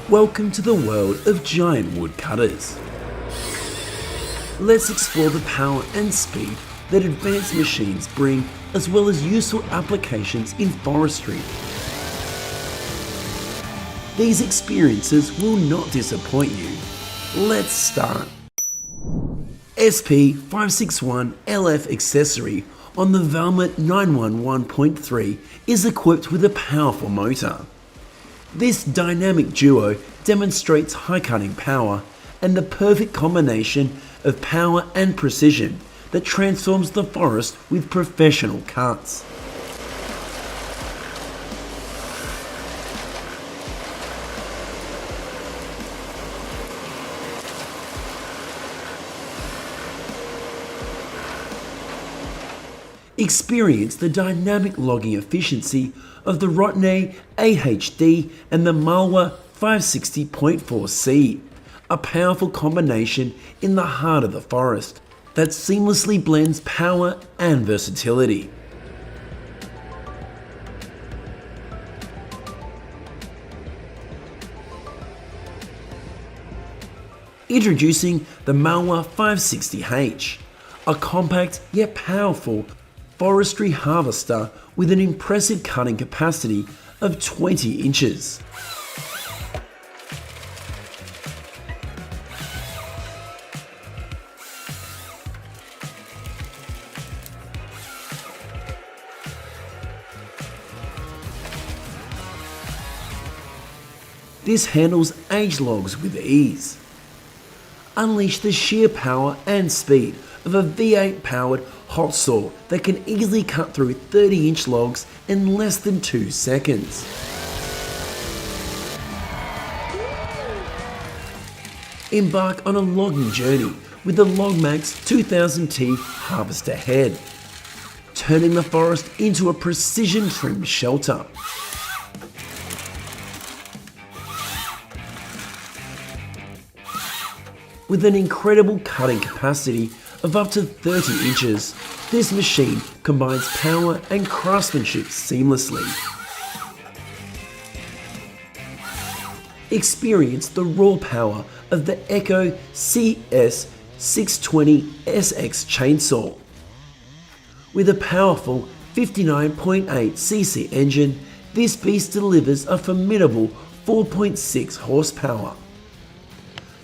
Welcome to the world of giant woodcutters. Let's explore the power and speed that advanced machines bring, as well as useful applications in forestry. These experiences will not disappoint you. Let's start. SP561LF accessory on the Valmet 911.3 is equipped with a powerful motor. This dynamic duo demonstrates high cutting power and the perfect combination of power and precision that transforms the forest with professional cuts. Experience the dynamic logging efficiency of the Rotnay AHD and the Malwa 560.4C, a powerful combination in the heart of the forest that seamlessly blends power and versatility. Introducing the Malwa 560H, a compact yet powerful forestry harvester with an impressive cutting capacity of 20 inches. This handles aged logs with ease. Unleash the sheer power and speed of a V8 powered hot saw that can easily cut through 30-inch logs in less than 2 seconds. Embark on a logging journey with the LogMax 2000T harvester head, turning the forest into a precision trimmed shelter. With an incredible cutting capacity of up to 30 inches, this machine combines power and craftsmanship seamlessly. Experience the raw power of the Echo CS620SX chainsaw. With a powerful 59.8cc engine, this beast delivers a formidable 4.6 horsepower.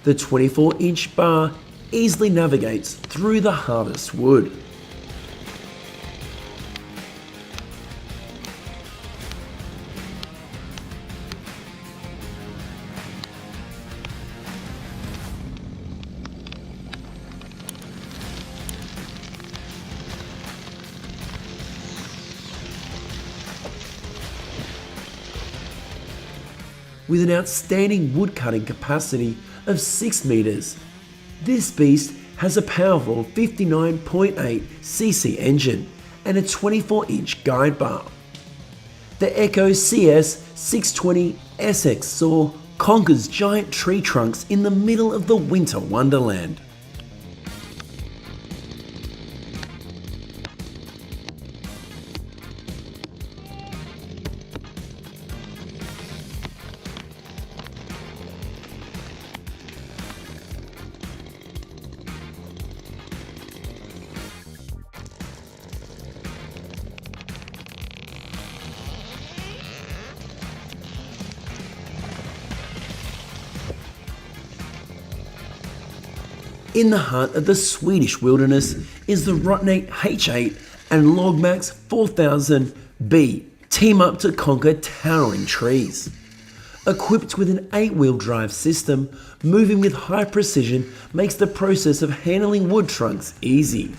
The 24-inch bar easily navigates through the hardest wood. With an outstanding wood cutting capacity of 6 meters, this beast has a powerful 59.8cc engine and a 24-inch guide bar. The Echo CS620SX saw conquers giant tree trunks in the middle of the winter wonderland. In the heart of the Swedish wilderness is the Rotnay H8 and LogMax 4000B team up to conquer towering trees. Equipped with an 8-wheel drive system, moving with high precision makes the process of handling wood trunks easy.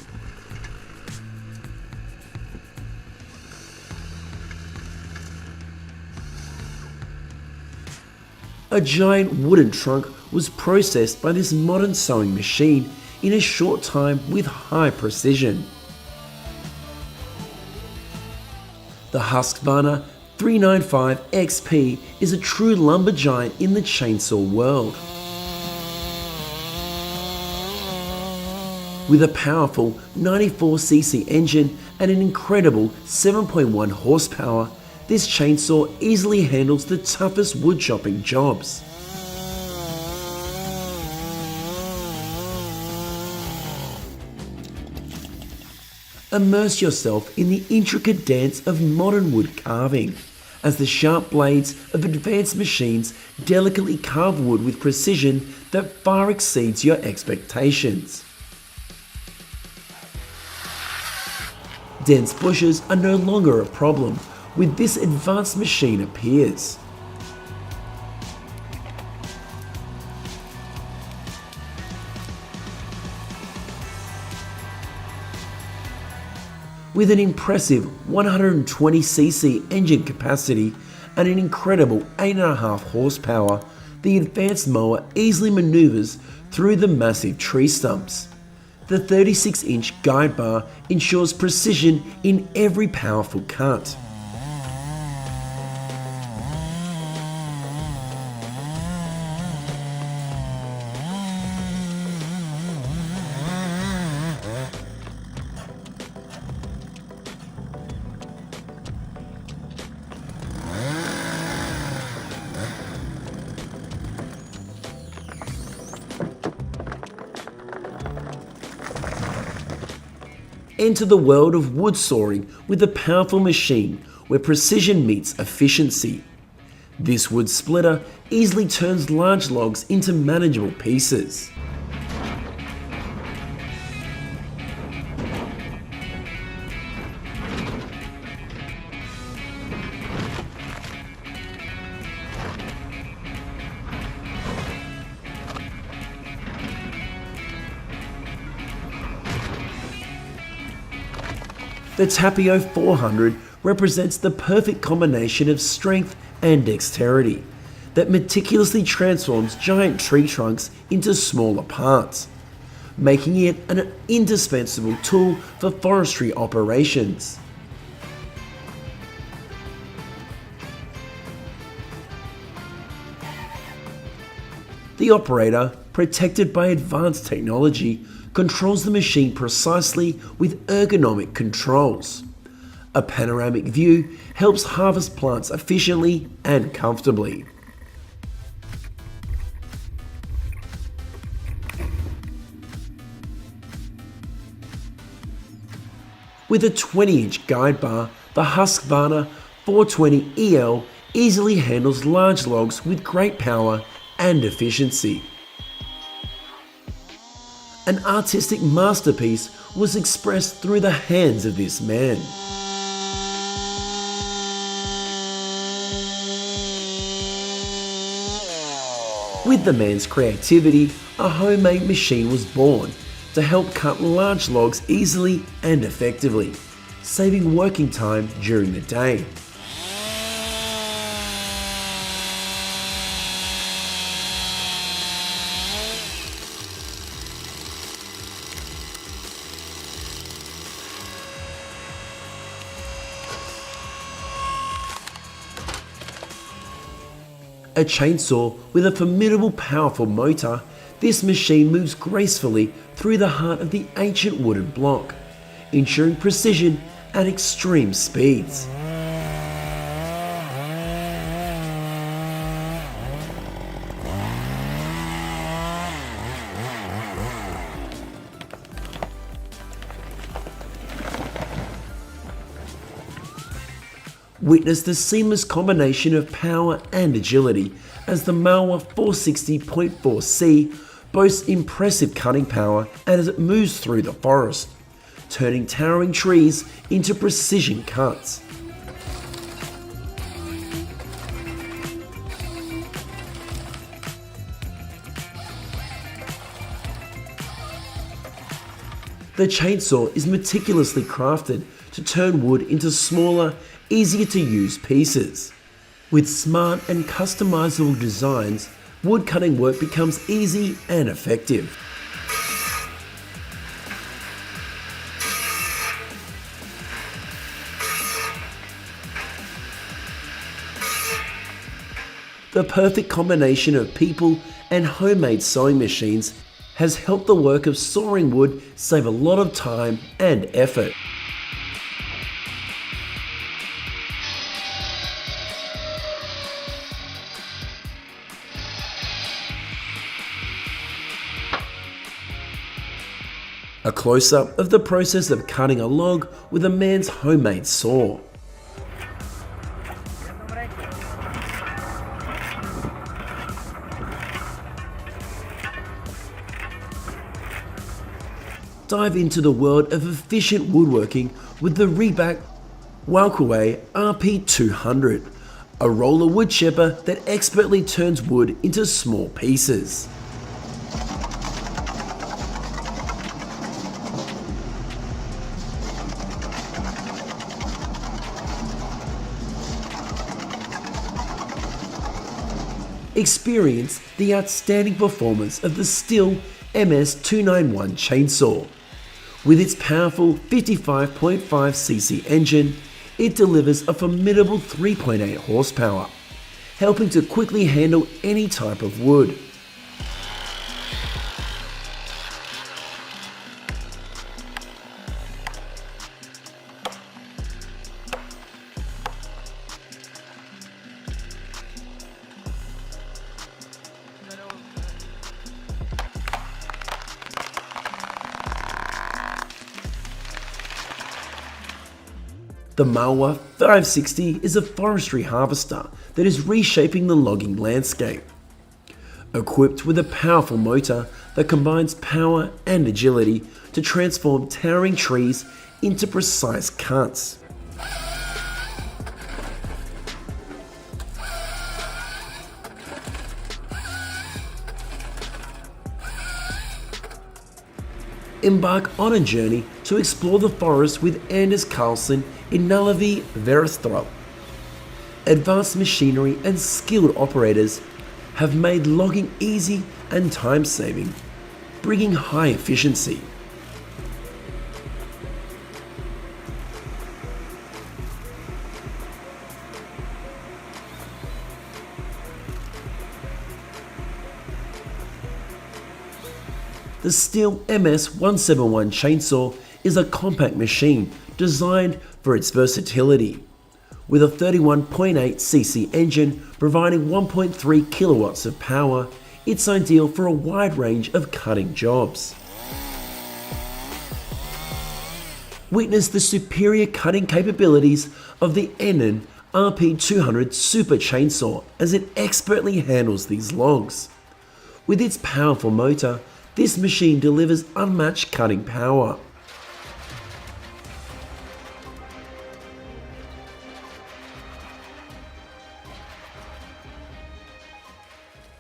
A giant wooden trunk was processed by this modern sewing machine in a short time with high precision. The Husqvarna 395 XP is a true lumber giant in the chainsaw world. With a powerful 94cc engine and an incredible 7.1 horsepower, this chainsaw easily handles the toughest wood chopping jobs. Immerse yourself in the intricate dance of modern wood carving, as the sharp blades of advanced machines delicately carve wood with precision that far exceeds your expectations. Dense bushes are no longer a problem when this advanced machine appears. With an impressive 120cc engine capacity and an incredible 8.5 horsepower, the advanced mower easily maneuvers through the massive tree stumps. The 36-inch guide bar ensures precision in every powerful cut. Enter the world of wood sawing with a powerful machine where precision meets efficiency. This wood splitter easily turns large logs into manageable pieces. The Tapio 400 represents the perfect combination of strength and dexterity that meticulously transforms giant tree trunks into smaller parts, making it an indispensable tool for forestry operations. The operator, protected by advanced technology, controls the machine precisely with ergonomic controls. A panoramic view helps harvest plants efficiently and comfortably. With a 20-inch guide bar, the Husqvarna 420EL easily handles large logs with great power and efficiency. An artistic masterpiece was expressed through the hands of this man. With the man's creativity, a homemade machine was born to help cut large logs easily and effectively, saving working time during the day. A chainsaw with a formidable powerful motor, this machine moves gracefully through the heart of the ancient wooden block, ensuring precision at extreme speeds. Witness the seamless combination of power and agility as the Malwa 460.4C boasts impressive cutting power as it moves through the forest, turning towering trees into precision cuts. The chainsaw is meticulously crafted to turn wood into smaller, easier to use pieces. With smart and customizable designs, woodcutting work becomes easy and effective. The perfect combination of people and homemade sewing machines has helped the work of sawing wood save a lot of time and effort. A close-up of the process of cutting a log with a man's homemade saw. Dive into the world of efficient woodworking with the Reback Walkaway RP200, a roller wood chipper that expertly turns wood into small pieces. Experience the outstanding performance of the Stihl MS291 chainsaw. With its powerful 55.5cc engine, it delivers a formidable 3.8 horsepower, helping to quickly handle any type of wood. The Malwa 560 is a forestry harvester that is reshaping the logging landscape. Equipped with a powerful motor that combines power and agility to transform towering trees into precise cuts. Embark on a journey to explore the forest with Anders Carlson in Nalavi, Verstrop. Advanced machinery and skilled operators have made logging easy and time-saving, bringing high efficiency. The Stihl MS171 chainsaw is a compact machine designed for its versatility. With a 31.8cc engine providing 1.3 kilowatts of power, it's ideal for a wide range of cutting jobs. Witness the superior cutting capabilities of the Enon RP200 Super Chainsaw as it expertly handles these logs. With its powerful motor, this machine delivers unmatched cutting power.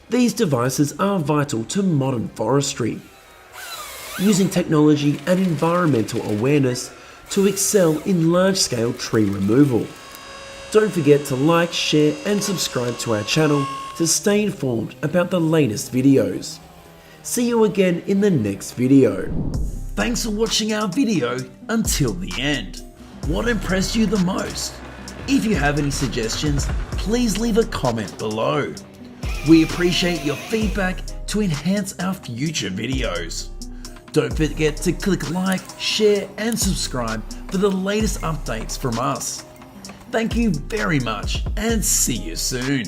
These devices are vital to modern forestry, using technology and environmental awareness to excel in large-scale tree removal. Don't forget to like, share and subscribe to our channel to stay informed about the latest videos. See you again in the next video. Thanks for watching our video until the end. What impressed you the most? If you have any suggestions, please leave a comment below. We appreciate your feedback to enhance our future videos. Don't forget to click like, share and subscribe for the latest updates from us. Thank you very much and see you soon.